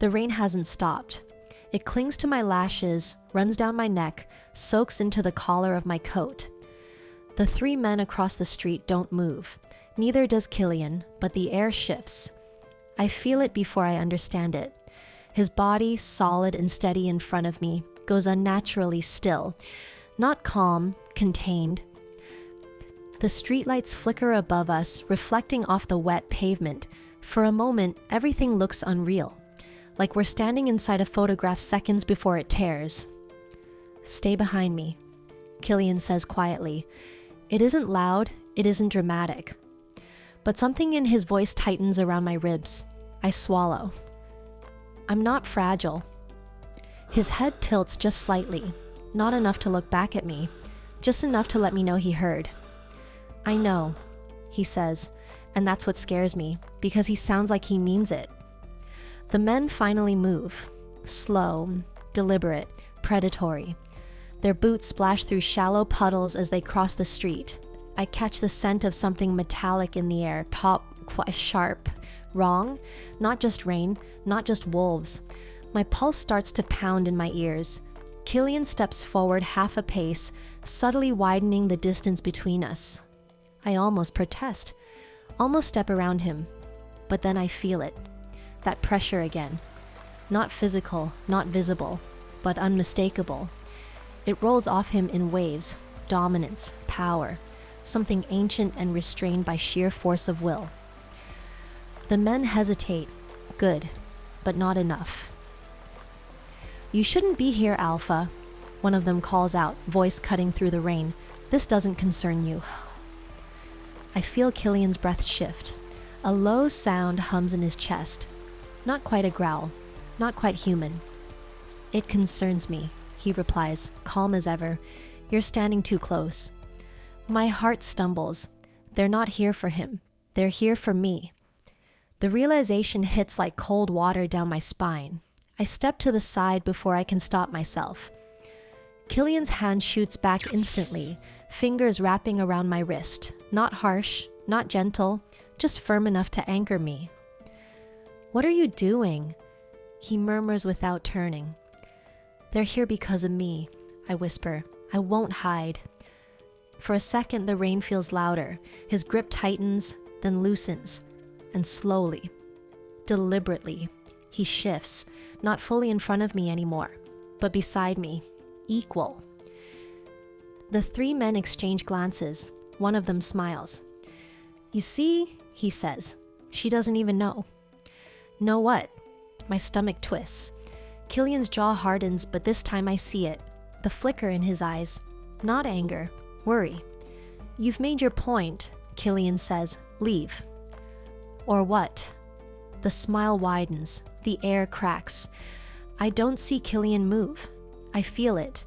The rain hasn't stopped. It clings to my lashes, runs down my neck, soaks into the collar of my coat. The 3 men across the street don't move. Neither does Killian, but the air shifts. I feel it before I understand it. His body, solid and steady in front of me, goes unnaturally still. Not calm, contained. The streetlights flicker above us, reflecting off the wet pavement. For a moment, everything looks unreal, like we're standing inside a photograph seconds before it tears. "Stay behind me," Killian says quietly. It isn't loud, it isn't dramatic. But something in his voice tightens around my ribs. I swallow. I'm not fragile. His head tilts just slightly, not enough to look back at me, just enough to let me know he heard. "I know," he says, and that's what scares me, because he sounds like he means it. The men finally move. Slow, deliberate, predatory. Their boots splash through shallow puddles as they cross the street. I catch the scent of something metallic in the air, quite sharp. Wrong? Not just rain, not just wolves. My pulse starts to pound in my ears. Killian steps forward half a pace, subtly widening the distance between us. I almost protest, almost step around him. But then I feel it. That pressure again. Not physical, not visible, but unmistakable. It rolls off him in waves, dominance, power, something ancient and restrained by sheer force of will. The men hesitate. Good, but not enough. "You shouldn't be here, Alpha," one of them calls out, voice cutting through the rain. "This doesn't concern you." I feel Killian's breath shift. A low sound hums in his chest. Not quite a growl, not quite human. "It concerns me," he replies, calm as ever. "You're standing too close." My heart stumbles. They're not here for him. They're here for me. The realization hits like cold water down my spine. I step to the side before I can stop myself. Killian's hand shoots back instantly, fingers wrapping around my wrist. Not harsh, not gentle, just firm enough to anchor me. "What are you doing?" he murmurs without turning. "They're here because of me," I whisper. "I won't hide." For a second, the rain feels louder. His grip tightens, then loosens. And slowly, deliberately, he shifts, not fully in front of me anymore, but beside me, equal. The 3 men exchange glances. One of them smiles. "You see," he says, "she doesn't even know." "Know what?" My stomach twists. Killian's jaw hardens, but this time I see it. The flicker in his eyes. Not anger, worry. "You've made your point," Killian says. "Leave." "Or what?" The smile widens. The air cracks. I don't see Killian move. I feel it.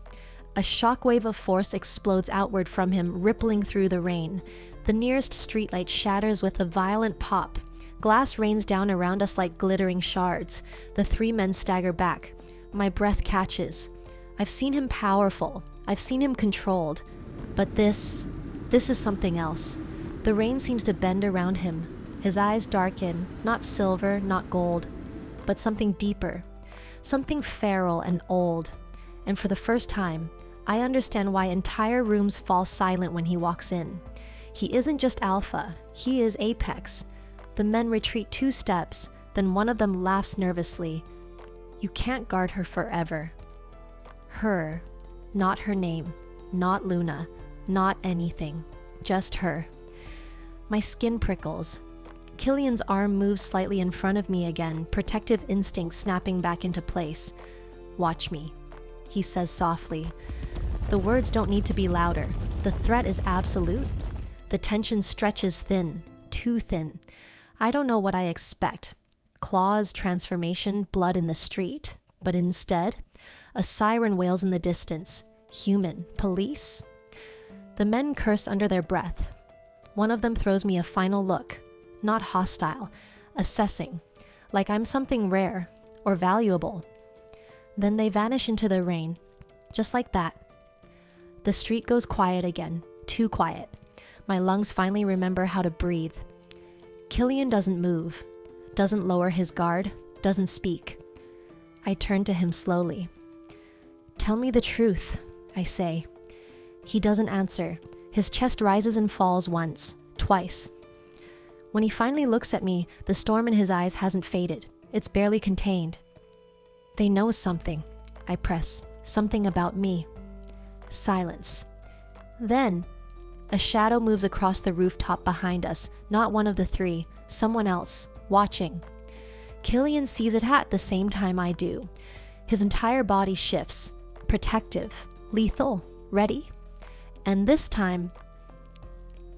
A shockwave of force explodes outward from him, rippling through the rain. The nearest streetlight shatters with a violent pop. Glass rains down around us like glittering shards. The 3 men stagger back. My breath catches. I've seen him powerful. I've seen him controlled. But this is something else. The rain seems to bend around him. His eyes darken, not silver, not gold, but something deeper, something feral and old. And for the first time, I understand why entire rooms fall silent when he walks in. He isn't just Alpha, he is Apex. The men retreat 2 steps, then one of them laughs nervously. "You can't guard her forever." Her, not her name, not Luna, not anything, just her. My skin prickles. Killian's arm moves slightly in front of me again, protective instinct snapping back into place. "Watch me," he says softly. The words don't need to be louder. The threat is absolute. The tension stretches thin, too thin. I don't know what I expect. Claws, transformation, blood in the street. But instead, a siren wails in the distance. Human. Police? The men curse under their breath. One of them throws me a final look. Not hostile, assessing, like I'm something rare or valuable. Then they vanish into the rain, just like that. The street goes quiet again, too quiet. My lungs finally remember how to breathe. Killian doesn't move, doesn't lower his guard, doesn't speak. I turn to him slowly. Tell me the truth, I say. He doesn't answer. His chest rises and falls once, twice. When he finally looks at me, the storm in his eyes hasn't faded. It's barely contained. They know something, I press. Something about me. Silence. Then, a shadow moves across the rooftop behind us. Not one of the three. Someone else, watching. Killian sees it at the same time I do. His entire body shifts. Protective. Lethal. Ready. And this time,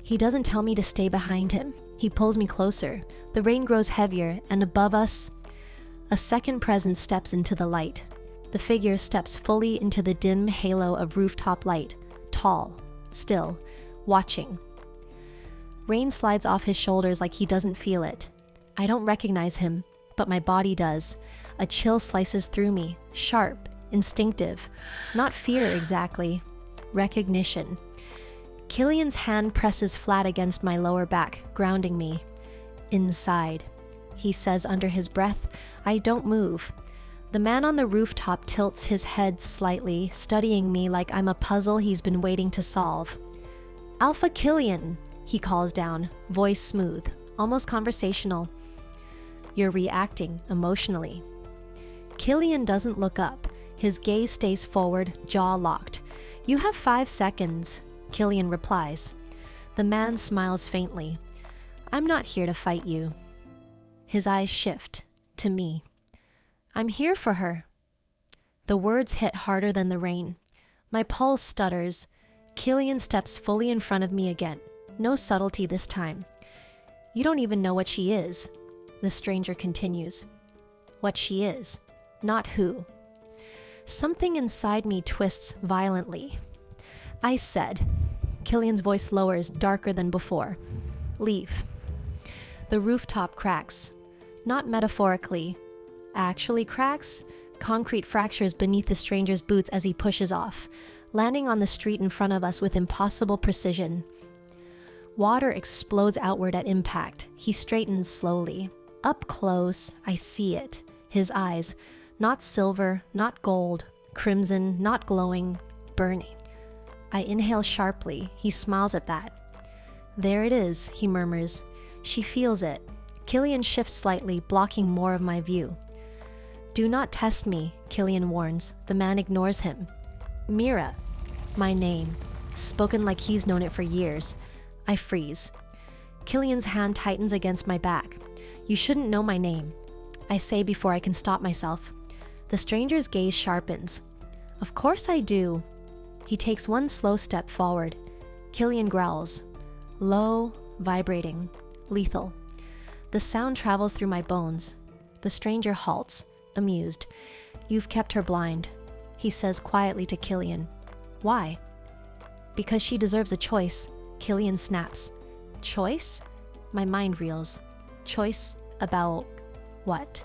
he doesn't tell me to stay behind him. He pulls me closer. The rain grows heavier, and above us, a second presence steps into the light. The figure steps fully into the dim halo of rooftop light, tall, still, watching. Rain slides off his shoulders like he doesn't feel it. I don't recognize him, but my body does. A chill slices through me, sharp, instinctive. Not fear exactly. Recognition. Killian's hand presses flat against my lower back, grounding me. Inside, he says under his breath. I don't move. The man on the rooftop tilts his head slightly, studying me like I'm a puzzle he's been waiting to solve. Alpha Killian, he calls down, voice smooth, almost conversational. You're reacting emotionally. Killian doesn't look up. His gaze stays forward, jaw locked. You have 5 seconds, Killian replies. The man smiles faintly. I'm not here to fight you. His eyes shift to me. I'm here for her. The words hit harder than the rain. My pulse stutters. Killian steps fully in front of me again. No subtlety this time. You don't even know what she is, the stranger continues. What she is, not who. Something inside me twists violently. I said. Killian's voice lowers, darker than before. Leave. The rooftop cracks. Not metaphorically. Actually cracks. Concrete fractures beneath the stranger's boots as he pushes off, landing on the street in front of us with impossible precision. Water explodes outward at impact. He straightens slowly. Up close, I see it. His eyes, not silver, not gold, crimson, not glowing, burning. I inhale sharply. He smiles at that. There it is, he murmurs. She feels it. Killian shifts slightly, blocking more of my view. Do not test me, Killian warns. The man ignores him. Mira, my name, spoken like he's known it for years. I freeze. Killian's hand tightens against my back. You shouldn't know my name, I say before I can stop myself. The stranger's gaze sharpens. Of course I do. He takes one slow step forward. Killian growls. Low, vibrating, lethal. The sound travels through my bones. The stranger halts, amused. You've kept her blind, he says quietly to Killian. Why? Because she deserves a choice, Killian snaps. Choice? My mind reels. Choice about what?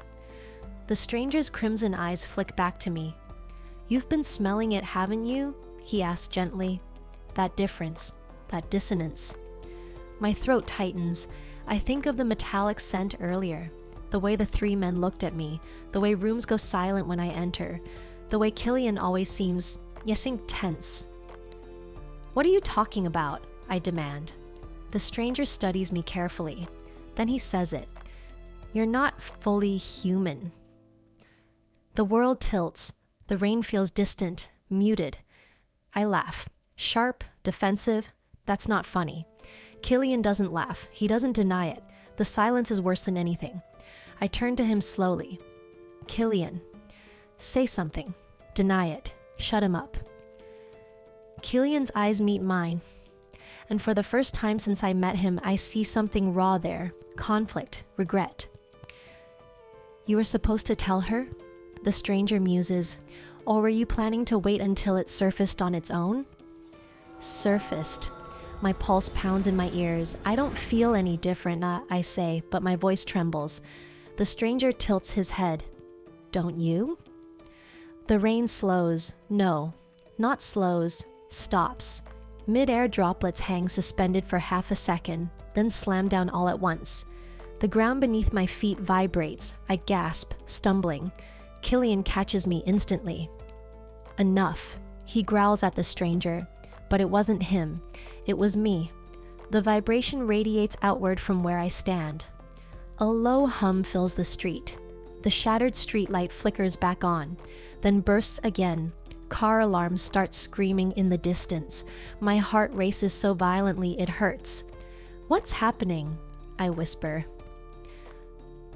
The stranger's crimson eyes flick back to me. You've been smelling it, haven't you? He asks gently. That difference, that dissonance. My throat tightens. I think of the metallic scent earlier, the way the three men looked at me, the way rooms go silent when I enter, the way Killian always seems, tense. What are you talking about? I demand. The stranger studies me carefully. Then he says it. You're not fully human. The world tilts. The rain feels distant, muted. I laugh. Sharp, defensive. That's not funny. Killian doesn't laugh. He doesn't deny it. The silence is worse than anything. I turn to him slowly. Killian, say something. Deny it. Shut him up. Killian's eyes meet mine. And for the first time since I met him, I see something raw there. Conflict, regret. You were supposed to tell her? The stranger muses. Or were you planning to wait until it surfaced on its own? Surfaced. My pulse pounds in my ears. I don't feel any different, I say, but my voice trembles. The stranger tilts his head. Don't you? The rain slows. No, not slows. Stops. Mid-air droplets hang suspended for half a second, then slam down all at once. The ground beneath my feet vibrates. I gasp, stumbling. Killian catches me instantly. Enough, he growls at the stranger, but it wasn't him. It was me. The vibration radiates outward from where I stand. A low hum fills the street. The shattered streetlight flickers back on, then bursts again. Car alarms start screaming in the distance. My heart races so violently it hurts. "What's happening?" I whisper.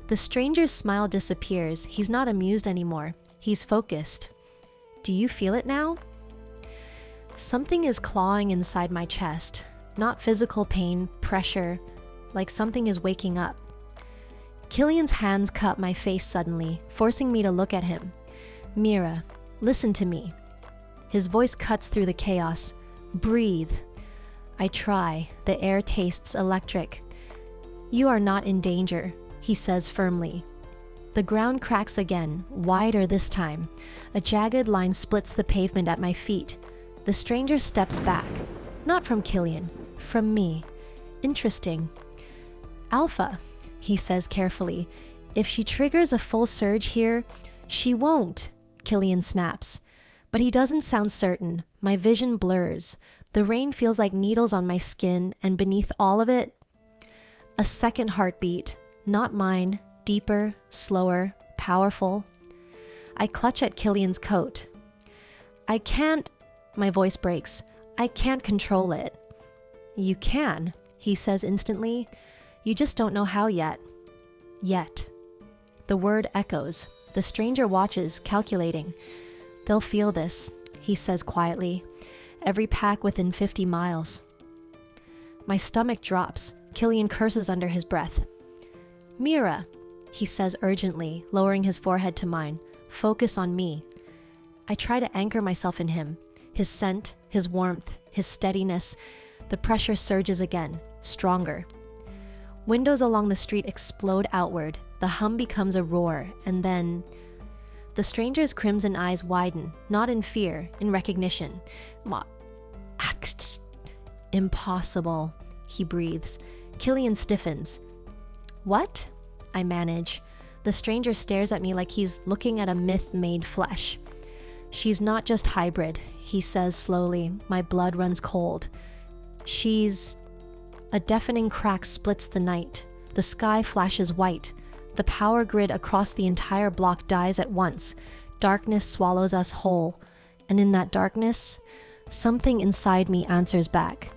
The stranger's smile disappears. He's not amused anymore. He's focused. "Do you feel it now?" Something is clawing inside my chest. Not physical pain, pressure, like something is waking up. Killian's hands cut my face suddenly, forcing me to look at him. "Mira, listen to me." His voice cuts through the chaos. "Breathe." I try. The air tastes electric. "You are not in danger," he says firmly. The ground cracks again, wider this time. A jagged line splits the pavement at my feet. The stranger steps back. Not from Killian, from me. Interesting. "Alpha," he says carefully. "If she triggers a full surge here, she won't," Killian snaps. But he doesn't sound certain. My vision blurs. The rain feels like needles on my skin, and beneath all of it, a second heartbeat. Not mine, deeper, slower, powerful. I clutch at Killian's coat. "I can't," my voice breaks. "I can't control it." "You can," he says instantly. "You just don't know how yet." Yet. The word echoes. The stranger watches, calculating. "They'll feel this," he says quietly. "Every pack within 50 miles. My stomach drops. Killian curses under his breath. "Mira," he says urgently, lowering his forehead to mine. "Focus on me." I try to anchor myself in him. His scent, his warmth, his steadiness. The pressure surges again, stronger. Windows along the street explode outward. The hum becomes a roar, and then the stranger's crimson eyes widen, not in fear, in recognition. "Impossible," he breathes. Killian stiffens. "What?" I manage. The stranger stares at me like he's looking at a myth made flesh. "She's not just hybrid," he says slowly. My blood runs cold. "She's..." A deafening crack splits the night. The sky flashes white. The power grid across the entire block dies at once. Darkness swallows us whole. And in that darkness, something inside me answers back.